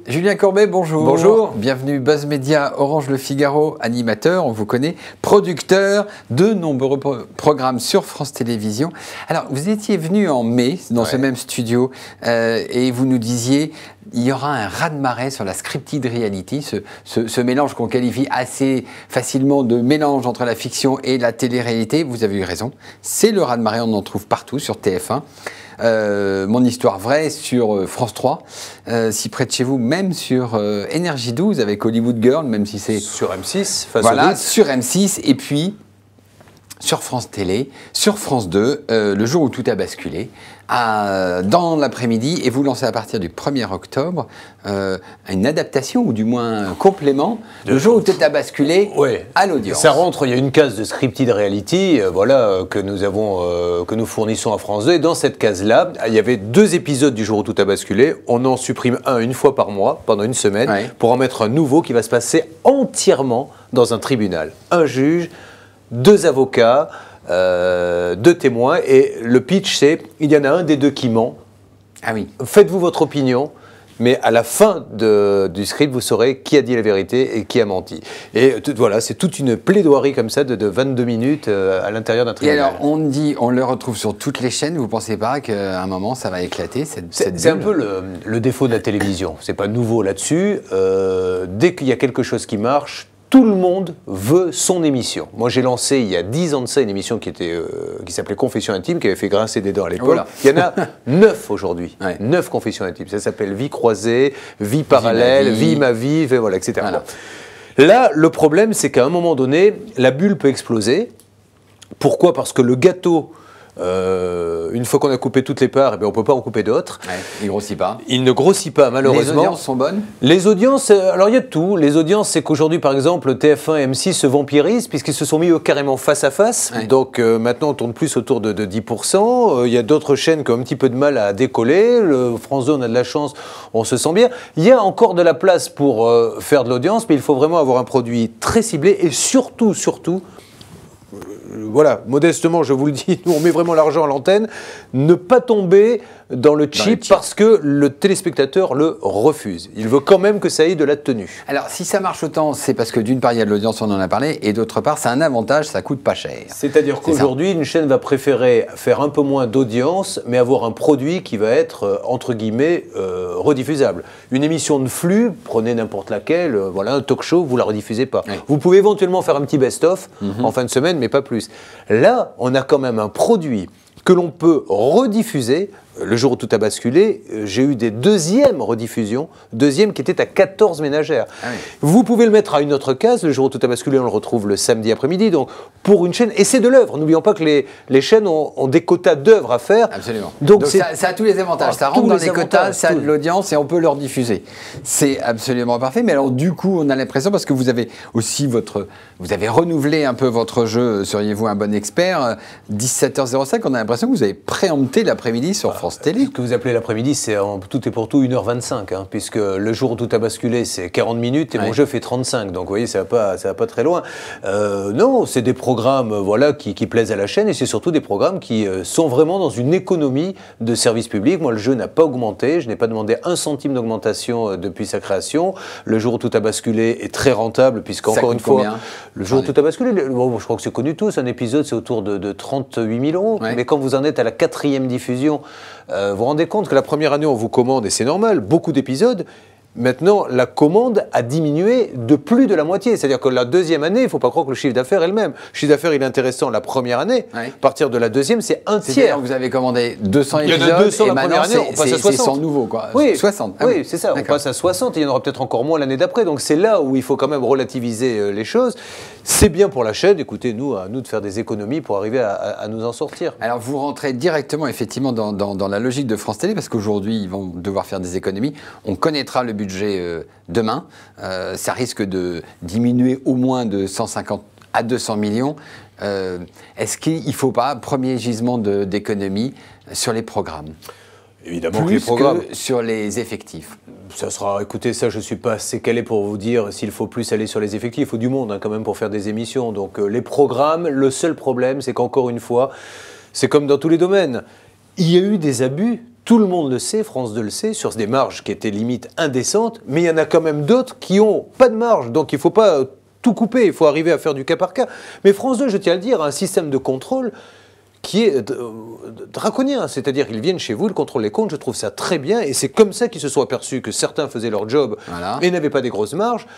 Julien Courbet, bonjour. Bonjour. Bienvenue Buzz Media, Orange Le Figaro, animateur, on vous connaît, producteur de nombreux programmes sur France Télévisions. Alors, vous étiez venu en mai dans ce même studio et vous nous disiez il y aura un raz-de-marée sur la scripted reality, ce mélange qu'on qualifie assez facilement de mélange entre la fiction et la télé-réalité. Vous avez eu raison, c'est le raz-de-marée, on en trouve partout sur TF1. Mon histoire vraie sur France 3, si près de chez vous, même sur Énergie 12 avec Hollywood Girl, même si c'est... Sur M6, voilà, sur M6, et puis sur France Télé, sur France 2, le jour où tout a basculé, dans l'après-midi, et vous lancez à partir du 1er octobre une adaptation, ou du moins un complément, le jour où tout a basculé à l'audience. Ça rentre, il y a une case de scripted reality que nous fournissons à France 2, et dans cette case-là, il y avait 2 épisodes du jour où tout a basculé, on en supprime un une fois par mois, pendant une semaine, pour en mettre un nouveau qui va se passer entièrement dans un tribunal. Un juge, 2 avocats, 2 témoins, et le pitch c'est, il y en a un des 2 qui ment. Ah oui. Faites-vous votre opinion, mais à la fin du script, vous saurez qui a dit la vérité et qui a menti. Et voilà, c'est toute une plaidoirie comme ça de 22 minutes à l'intérieur d'un tribunal. Et alors, on le retrouve sur toutes les chaînes, vous ne pensez pas qu'à un moment ça va éclater C'est un peu le défaut de la télévision, c'est pas nouveau là-dessus. Dès qu'il y a quelque chose qui marche, tout le monde veut son émission. Moi, j'ai lancé il y a 10 ans de ça une émission qui s'appelait Confessions intimes, qui avait fait grincer des dents à l'époque. Voilà. Il y en a 9 aujourd'hui. 9 confessions intimes. Ça s'appelle Vie croisée, Vie parallèle, Vie ma vie, voilà, etc. Voilà. Là, le problème, c'est qu'à un moment donné, la bulle peut exploser. Pourquoi ? Parce que le gâteau, une fois qu'on a coupé toutes les parts, on ne peut pas en couper d'autres. Il ne grossit pas. Il ne grossit pas, malheureusement. Les audiences sont bonnes ? Les audiences, alors il y a de tout. Les audiences, c'est qu'aujourd'hui, par exemple, TF1 et M6 se vampirisent puisqu'ils se sont mis carrément face à face. Donc maintenant, on tourne plus autour de 10%. Il y a d'autres chaînes qui ont un petit peu de mal à décoller. France 2, on a de la chance, on se sent bien. Il y a encore de la place pour faire de l'audience, mais il faut vraiment avoir un produit très ciblé et surtout, voilà, modestement, je vous le dis, nous on met vraiment l'argent à l'antenne, ne pas tomber dans le cheap parce que le téléspectateur le refuse. Il veut quand même que ça ait de la tenue. Alors, si ça marche autant, c'est parce que d'une part, il y a de l'audience, on en a parlé, et d'autre part, c'est un avantage, ça coûte pas cher. C'est-à-dire qu'aujourd'hui, une chaîne va préférer faire un peu moins d'audience, mais avoir un produit qui va être, entre guillemets, rediffusable. Une émission de flux, prenez n'importe laquelle, voilà, un talk show, vous la rediffusez pas. Vous pouvez éventuellement faire un petit best-of en fin de semaine, mais pas plus. Là, on a quand même un produit que l'on peut rediffuser. Le jour où tout a basculé, j'ai eu des 2e rediffusions, qui étaient à 14 ménagères. Vous pouvez le mettre à une autre case, le jour où tout a basculé, on le retrouve le samedi après-midi. Donc, pour une chaîne, et c'est de l'œuvre. N'oublions pas que les chaînes ont des quotas d'œuvre à faire. Absolument. Donc ça a tous les avantages. Ça rentre dans les quotas, ça a de l'audience et on peut le rediffuser. C'est absolument parfait. Mais alors, du coup, on a l'impression, parce que vous avez aussi vous avez renouvelé un peu votre jeu, seriez-vous un bon expert, 17h05, on a l'impression que vous avez préempté l'après-midi sur France Télé. Ce que vous appelez l'après-midi, c'est tout et pour tout 1h25, puisque le jour où tout a basculé, c'est 40 minutes et mon jeu fait 35. Donc vous voyez, ça va pas très loin. Non, c'est des programmes qui plaisent à la chaîne et c'est surtout des programmes qui sont vraiment dans une économie de service public. Moi, le jeu n'a pas augmenté. Je n'ai pas demandé 1 centime d'augmentation depuis sa création. Le jour où tout a basculé est très rentable, puisqu'encore une fois, le jour où tout a basculé, je crois que c'est connu tous, un épisode, c'est autour de 38 000 €. Mais quand vous en êtes à la 4e diffusion, vous vous rendez compte que la première année, on vous commande, et c'est normal, beaucoup d'épisodes. Maintenant, la commande a diminué de plus de la moitié. C'est-à-dire que la 2e année, il ne faut pas croire que le chiffre d'affaires est le même. Le chiffre d'affaires, il est intéressant la première année. À partir de la 2e, c'est un tiers. Vous avez commandé 200 épisodes. Il y en a 200 et la première année, on passe à 60. C'est 100 nouveaux, quoi. Oui, 60. Oui, c'est ça. On passe à 60 et il y en aura peut-être encore moins l'année d'après. Donc c'est là où il faut quand même relativiser les choses. C'est bien pour la chaîne. Écoutez, à nous de faire des économies pour arriver à nous en sortir. Alors vous rentrez directement, effectivement, dans la logique de France Télé, parce qu'aujourd'hui, ils vont devoir faire des économies. On connaîtra le budget demain. Ça risque de diminuer au moins de 150 à 200 millions. Est-ce qu'il ne faut pas, premier gisement d'économie, sur les programmes? Évidemment que les programmes. Que sur les effectifs. Ça sera, écoutez, ça je ne suis pas assez calé pour vous dire s'il faut plus aller sur les effectifs. Il faut du monde quand même pour faire des émissions. Donc les programmes, le seul problème, c'est qu'encore une fois, c'est comme dans tous les domaines. Il y a eu des abus, tout le monde le sait, France 2 le sait, sur des marges qui étaient limite indécentes, mais il y en a quand même d'autres qui n'ont pas de marge, donc il ne faut pas tout couper, il faut arriver à faire du cas par cas. Mais France 2, je tiens à le dire, a un système de contrôle qui est draconien, c'est-à-dire qu'ils viennent chez vous, ils contrôlent les comptes, je trouve ça très bien, et c'est comme ça qu'ils se sont aperçus que certains faisaient leur job et n'avaient pas des grosses marges,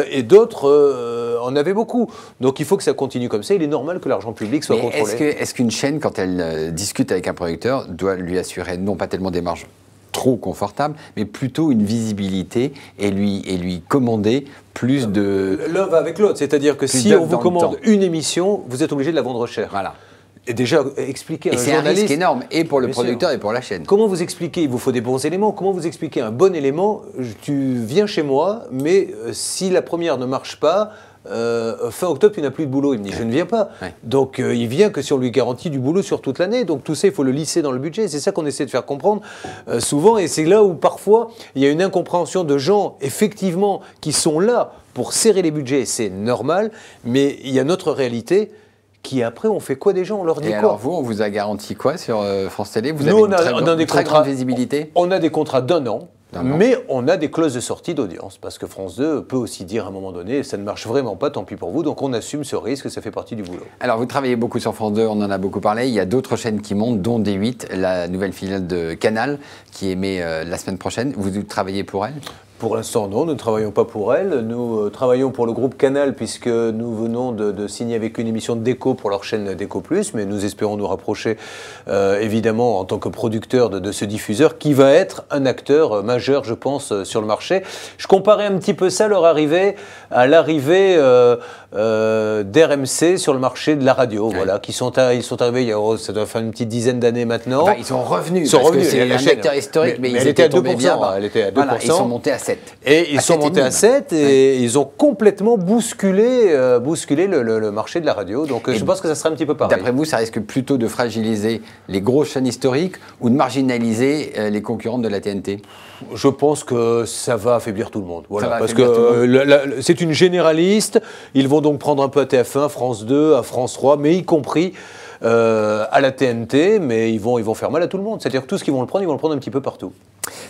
et d'autres en avaient beaucoup. Donc il faut que ça continue comme ça, il est normal que l'argent public soit contrôlé. Est-ce qu'une chaîne, quand elle discute avec un producteur, doit lui assurer non pas tellement des marges trop confortables, mais plutôt une visibilité et lui commander plus de... L'un va avec l'autre, c'est-à-dire que si on vous commande une émission, vous êtes obligé de la vendre cher. Voilà. Et déjà, expliquer à un journaliste... Et c'est un risque énorme, et pour le producteur et pour la chaîne. Comment vous expliquer? Il vous faut des bons éléments. Comment vous expliquer un bon élément? Tu viens chez moi, mais si la première ne marche pas, fin octobre, tu n'as plus de boulot. Il me dit, je ne viens pas. Ouais. Donc, il vient que si on lui garantit du boulot sur toute l'année. Donc, tout ça, il faut le lisser dans le budget. C'est ça qu'on essaie de faire comprendre souvent. Et c'est là où, parfois, il y a une incompréhension de gens, effectivement, qui sont là pour serrer les budgets. C'est normal, mais il y a notre réalité qui après, on fait quoi des gens? On leur dit quoi? Alors vous, on vous a garanti quoi sur France Télé? Vous avez une très grande visibilité? On a des contrats d'1 an. Mais on a des clauses de sortie d'audience, parce que France 2 peut aussi dire à un moment donné, ça ne marche vraiment pas, tant pis pour vous, donc on assume ce risque, ça fait partie du boulot. Alors vous travaillez beaucoup sur France 2, on en a beaucoup parlé, il y a d'autres chaînes qui montent, dont D8, la nouvelle filiale de Canal, qui émet la semaine prochaine. Vous travaillez pour elle? Pour l'instant, non, nous ne travaillons pas pour elle. Nous travaillons pour le groupe Canal, puisque nous venons de signer avec une émission d'Eco pour leur chaîne d'Eco+, mais nous espérons nous rapprocher, évidemment, en tant que producteur de ce diffuseur, qui va être un acteur majeur, je pense, sur le marché. Je comparais un petit peu ça, leur arrivée, à l'arrivée d'RMC sur le marché de la radio, voilà, ils sont arrivés, ça doit faire une petite dizaine d'années maintenant. Enfin, ils sont revenus, parce que c'est un acteur historique, mais ils étaient tombés bien bas. Elle était à 2%. Voilà, ils sont montés à 7. Et ils sont montés à 7 et ils ont complètement bousculé le marché de la radio. Donc je pense que ça sera un petit peu pareil. D'après vous, ça risque plutôt de fragiliser les grosses chaînes historiques ou de marginaliser les concurrentes de la TNT? Je pense que ça va affaiblir tout le monde. Voilà, parce que c'est une généraliste. Ils vont donc prendre un peu à TF1, à France 2, à France 3, mais y compris à la TNT, mais ils vont faire mal à tout le monde. C'est-à-dire que tout ce qu'ils vont le prendre, ils vont le prendre un petit peu partout.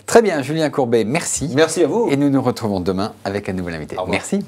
Très bien, Julien Courbet, merci. Merci à vous. Et nous nous retrouvons demain avec un nouvel invité. Merci.